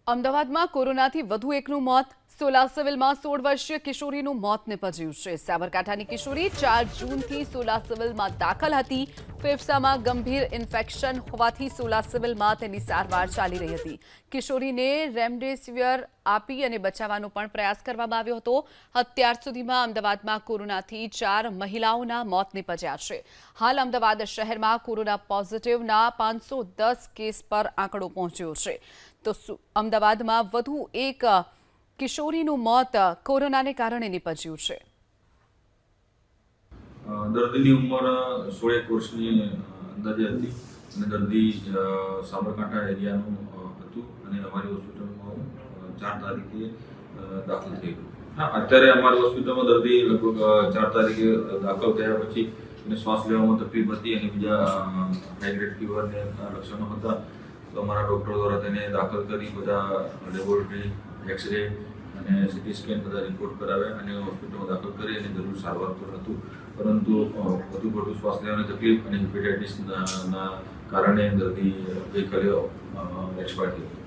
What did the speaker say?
અમદાવાદમાં કોરોનાથી વધુ એકનું મોત. સોલા સિવિલમાં 16 વર્ષીય કિશોરીનું મોત નિપજ્યું છે. સાબરકાંઠાની કિશોરી 4 જૂનથી સોલા સિવિલમાં દાખલ હતી. ફેફસામાં ગંભીર ઇન્ફેક્શન હોવાથી સોલા સિવિલમાં તેની સારવાર ચાલી રહી હતી. કિશોરીને રેમડેસિવિર આપી અને બચાવવાનો પણ પ્રયાસ કરવામાં આવ્યો હતો. અત્યાર સુધીમાં અમદાવાદમાં કોરોનાથી 4 મહિલાઓના મોત નિપજ્યા છે. હાલ અમદાવાદ શહેરમાં કોરોના પોઝિટિવના 510 કેસ પર આંકડો પહોંચ્યો છે. તો અમદાવાદમાં વધુ એક કિશોરીનું મોત કોરોનાને કારણે નિપજ્યું છે. દર્દીની ઉંમર 16 વર્ષની અંદાજે હતી અને દર્દી સાબરકાંઠા એરિયાનું હતું અને અમારી હોસ્પિટલમાં 4 તારીખે દાખલ થઈ ગયું. અત્યારે અમારી હોસ્પિટલમાં દર્દી લગભગ 4 તારીખે દાખલ થયા પછી એને શ્વાસ લેવામાં તકલીફ હતી અને બીજા હાઈ ગ્રેડ ફીવરને લક્ષણો હતા. તો અમારા ડૉક્ટર દ્વારા તેને દાખલ કરી બધા લેબોરેટરી એક્સરે અને સીટી સ્કેન બધા રિપોર્ટ કરાવ્યા અને હોસ્પિટલમાં દાખલ કરી અને જરૂર સારવાર પર હતું. પરંતુ વધુ પડતું શ્વાસ લેવાની તકલીફ અને હેપેટાઇટિસના કારણે દર્દી ગઈકાલે એક્સપાયર થયું.